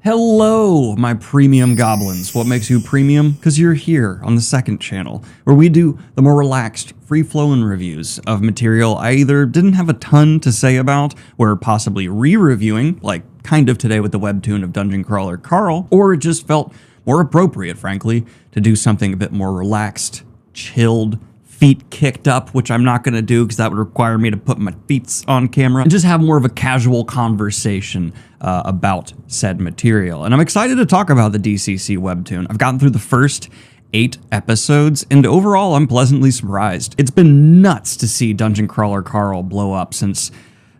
Hello, my premium goblins. What makes you premium? Because you're here on the second channel, where we do the more relaxed, free-flowing reviews of material I either didn't have a ton to say about, or possibly re-reviewing, like kind of today with the webtoon of Dungeon Crawler Carl, or it just felt more appropriate, frankly, to do something a bit more relaxed, chilled, feet kicked up, which I'm not going to do because that would require me to put my feet on camera, and just have more of a casual conversation about said material. And I'm excited to talk about the DCC webtoon. I've gotten through the first 8 episodes, and overall I'm pleasantly surprised. It's been nuts to see Dungeon Crawler Carl blow up since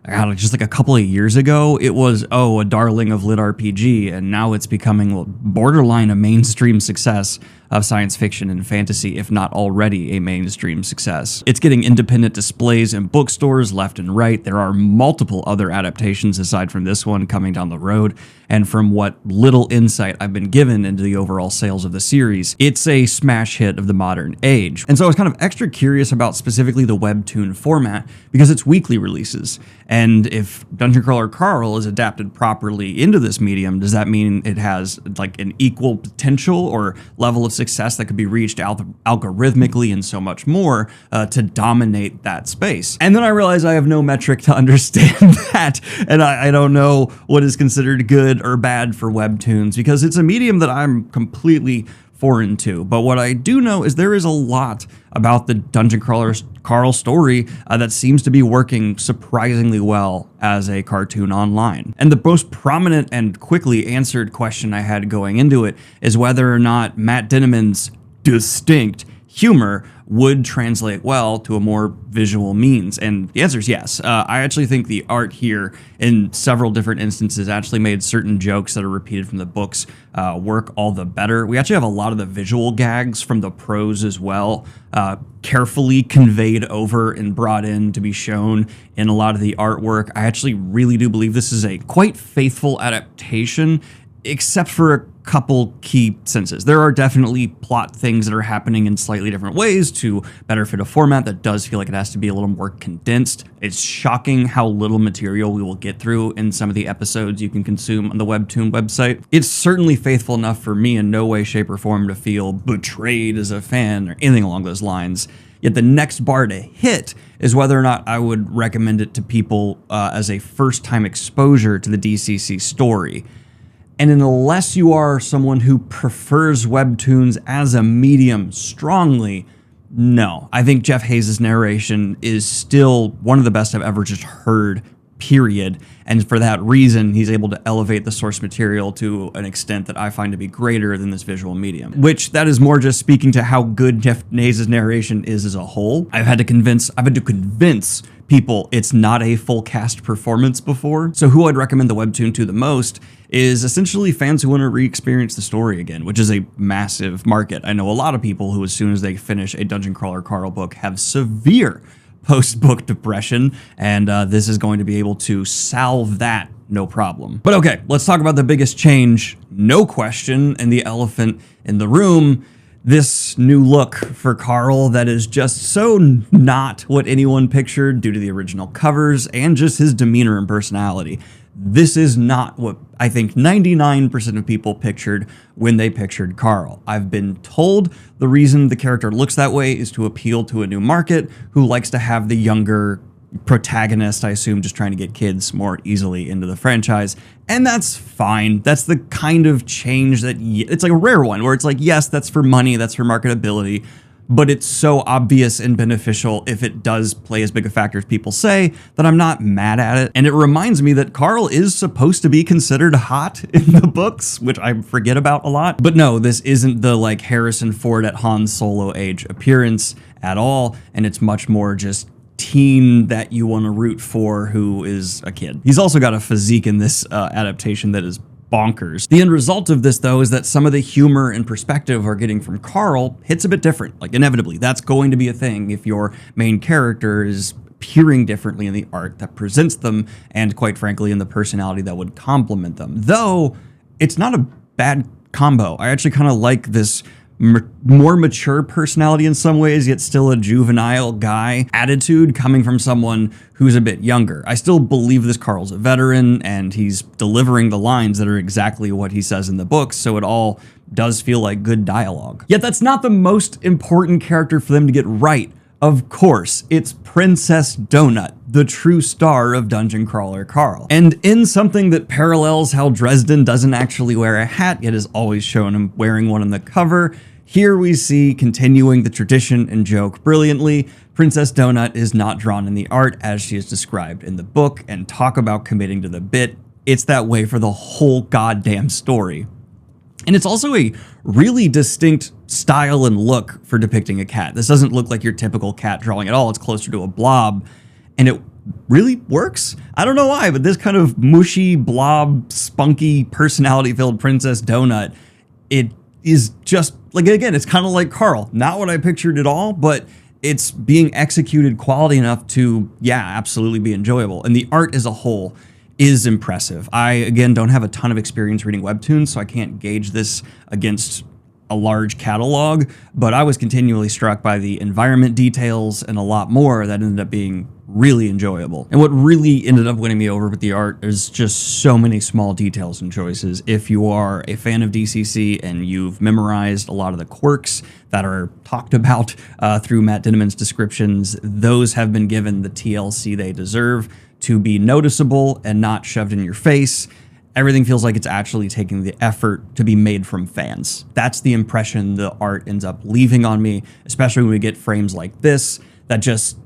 just like a couple of years ago. It was, a darling of lit RPG, and now it's becoming borderline a mainstream success of science fiction and fantasy, if not already a mainstream success. It's getting independent displays in bookstores left and right. There are multiple other adaptations aside from this one coming down the road, and from what little insight I've been given into the overall sales of the series, it's a smash hit of the modern age. And so I was kind of extra curious about specifically the webtoon format because it's weekly releases. And if Dungeon Crawler Carl is adapted properly into this medium, does that mean it has like an equal potential or level of success that could be reached algorithmically and so much more to dominate that space? And then I realized I have no metric to understand that, and I don't know what is considered good or bad for webtoons because it's a medium that I'm completely foreign to. But what I do know is there is a lot about the Dungeon Crawler Carl story that seems to be working surprisingly well as a cartoon online. And the most prominent and quickly answered question I had going into it is whether or not Matt Dinniman's distinct humor would translate well to a more visual means, and the answer is yes. I actually think the art here in several different instances actually made certain jokes that are repeated from the books work all the better. We actually have a lot of the visual gags from the prose as well carefully conveyed over and brought in to be shown in a lot of the artwork. I actually really do believe this is a quite faithful adaptation, except for a couple key senses. There are definitely plot things that are happening in slightly different ways to better fit a format that does feel like it has to be a little more condensed. It's shocking how little material we will get through in some of the episodes you can consume on the Webtoon website. It's certainly faithful enough for me in no way, shape, or form to feel betrayed as a fan or anything along those lines. Yet the next bar to hit is whether or not I would recommend it to people as a first-time exposure to the DCC story. And unless you are someone who prefers webtoons as a medium strongly, no. I think Jeff Hayes' narration is still one of the best I've ever just heard, period. And for that reason, he's able to elevate the source material to an extent that I find to be greater than this visual medium. Which that is more just speaking to how good Jeff Hayes' narration is as a whole. I've had to convince people it's not a full cast performance before. So who I'd recommend the webtoon to the most is essentially fans who want to re-experience the story again, which is a massive market. I know a lot of people who, as soon as they finish a Dungeon Crawler Carl book, have severe post-book depression, and this is going to be able to salve that no problem. But okay, let's talk about the biggest change, no question, and the elephant in the room. This new look for Carl that is just so not what anyone pictured due to the original covers and just his demeanor and personality. This is not what I think 99% of people pictured when they pictured Carl. I've been told the reason the character looks that way is to appeal to a new market who likes to have the younger protagonist, I assume just trying to get kids more easily into the franchise. And that's fine. That's the kind of change that it's like a rare one where it's like, yes, that's for money, that's for marketability, but it's so obvious and beneficial if it does play as big a factor as people say that I'm not mad at it. And it reminds me that Carl is supposed to be considered hot in the books, which I forget about a lot. But no, this isn't the like Harrison Ford at Han Solo age appearance at all. And it's much more just teen that you want to root for who is a kid. He's also got a physique in this adaptation that is bonkers. The end result of this, though, is that some of the humor and perspective we're getting from Carl hits a bit different. Like, inevitably, that's going to be a thing if your main character is appearing differently in the art that presents them, and quite frankly, in the personality that would complement them. Though, it's not a bad combo. I actually kind of like this more mature personality in some ways, yet still a juvenile guy attitude coming from someone who's a bit younger. I still believe this Carl's a veteran and he's delivering the lines that are exactly what he says in the books, so it all does feel like good dialogue. Yet that's not the most important character for them to get right. Of course, it's Princess Donut, the true star of Dungeon Crawler Carl. And in something that parallels how Dresden doesn't actually wear a hat, yet is always shown him wearing one on the cover, here we see, continuing the tradition and joke brilliantly, Princess Donut is not drawn in the art as she is described in the book, and talk about committing to the bit. It's that way for the whole goddamn story. And it's also a really distinct style and look for depicting a cat. This doesn't look like your typical cat drawing at all. It's closer to a blob, and it really works. I don't know why, but this kind of mushy, blob, spunky, personality-filled Princess Donut, it is just, like, again, it's kind of like Carl. Not what I pictured at all, but it's being executed quality enough to, yeah, absolutely be enjoyable. And the art as a whole is impressive. I, again, don't have a ton of experience reading webtoons, so I can't gauge this against a large catalog, but I was continually struck by the environment details and a lot more that ended up being really enjoyable. And what really ended up winning me over with the art is just so many small details and choices. If you are a fan of DCC and you've memorized a lot of the quirks that are talked about through Matt Dinniman's descriptions, those have been given the TLC they deserve to be noticeable and not shoved in your face. Everything feels like it's actually taking the effort to be made from fans. That's the impression the art ends up leaving on me, especially when we get frames like this that just,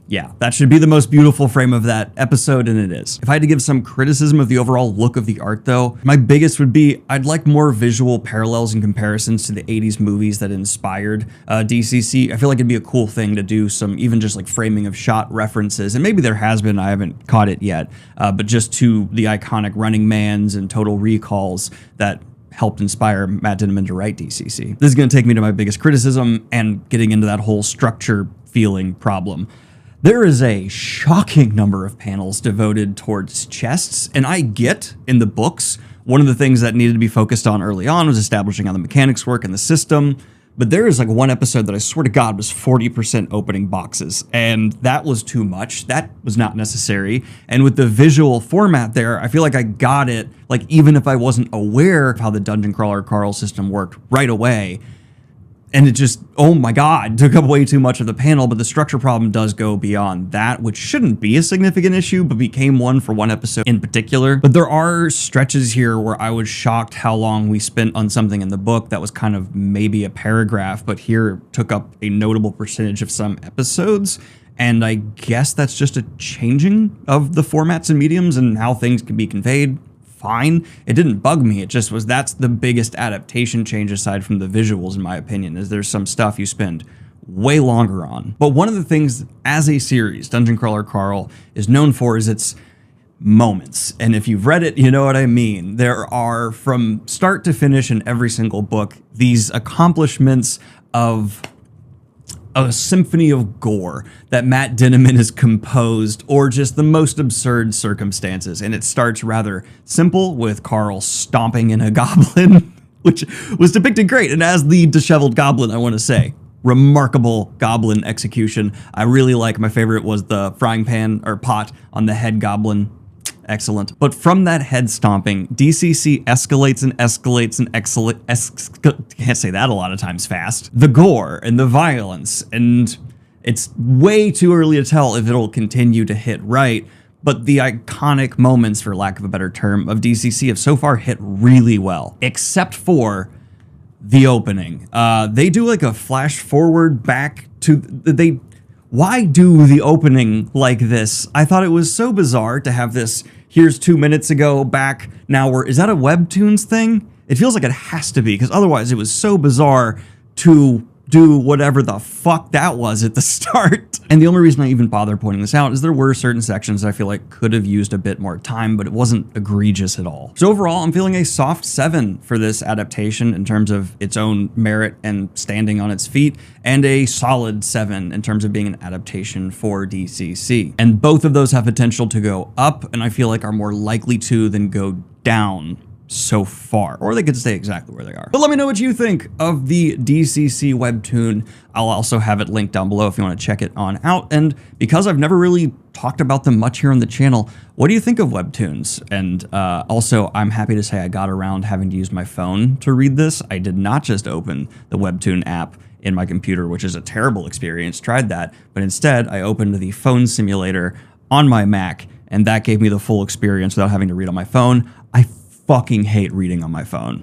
yeah, that should be the most beautiful frame of that episode, and it is. If I had to give some criticism of the overall look of the art, though, my biggest would be I'd like more visual parallels and comparisons to the 80s movies that inspired DCC. I feel like it'd be a cool thing to do some even just like framing of shot references, and maybe there has been, I haven't caught it yet, but just to the iconic Running Mans and Total Recalls that helped inspire Matt Dinniman to write DCC. This is going to take me to my biggest criticism and getting into that whole structure feeling problem. There is a shocking number of panels devoted towards chests, and I get in the books, one of the things that needed to be focused on early on was establishing how the mechanics work in the system, but there is like one episode that I swear to God was 40% opening boxes, and that was too much. That was not necessary, and with the visual format there, I feel like I got it, like even if I wasn't aware of how the Dungeon Crawler Carl system worked right away. And it just, oh my God, took up way too much of the panel, but the structure problem does go beyond that, which shouldn't be a significant issue, but became one for one episode in particular. But there are stretches here where I was shocked how long we spent on something in the book that was kind of maybe a paragraph, but here took up a notable percentage of some episodes. And I guess that's just a changing of the formats and mediums and how things can be conveyed. Fine. It didn't bug me. It just was, that's the biggest adaptation change aside from the visuals, in my opinion, is there's some stuff you spend way longer on. But one of the things as a series, Dungeon Crawler Carl is known for is its moments. And if you've read it, you know what I mean. There are, from start to finish in every single book, these accomplishments of a symphony of gore that Matt Dinniman has composed, or just the most absurd circumstances. And it starts rather simple with Carl stomping in a goblin, which was depicted great. And as the disheveled goblin, I want to say, remarkable goblin execution. I really like, my favorite was the frying pan or pot on the head goblin. Excellent. But from that head stomping, DCC escalates and escalates and can't say that a lot of times fast. The gore and the violence, and it's way too early to tell if it'll continue to hit right, but the iconic moments, for lack of a better term, of DCC have so far hit really well, except for the opening. They do like a flash forward back to, why do the opening like this? I thought it was so bizarre to have this, here's 2 minutes ago, back, now we're, is that a Webtoons thing? It feels like it has to be, because otherwise it was so bizarre to do whatever the fuck that was at the start. And the only reason I even bother pointing this out is there were certain sections that I feel like could have used a bit more time, but it wasn't egregious at all. So overall, I'm feeling a soft 7 for this adaptation in terms of its own merit and standing on its feet, and a solid 7 in terms of being an adaptation for DCC. And both of those have potential to go up, and I feel like are more likely to than go down. so far, or they could stay exactly where they are. But let me know what you think of the DCC webtoon. I'll also have it linked down below if you want to check it on out. And because I've never really talked about them much here on the channel, what do you think of webtoons? And also, I'm happy to say I got around having to use my phone to read this. I did not just open the webtoon app in my computer, which is a terrible experience. Tried that, but instead I opened the phone simulator on my Mac, and that gave me the full experience without having to read on my phone. I fucking hate reading on my phone.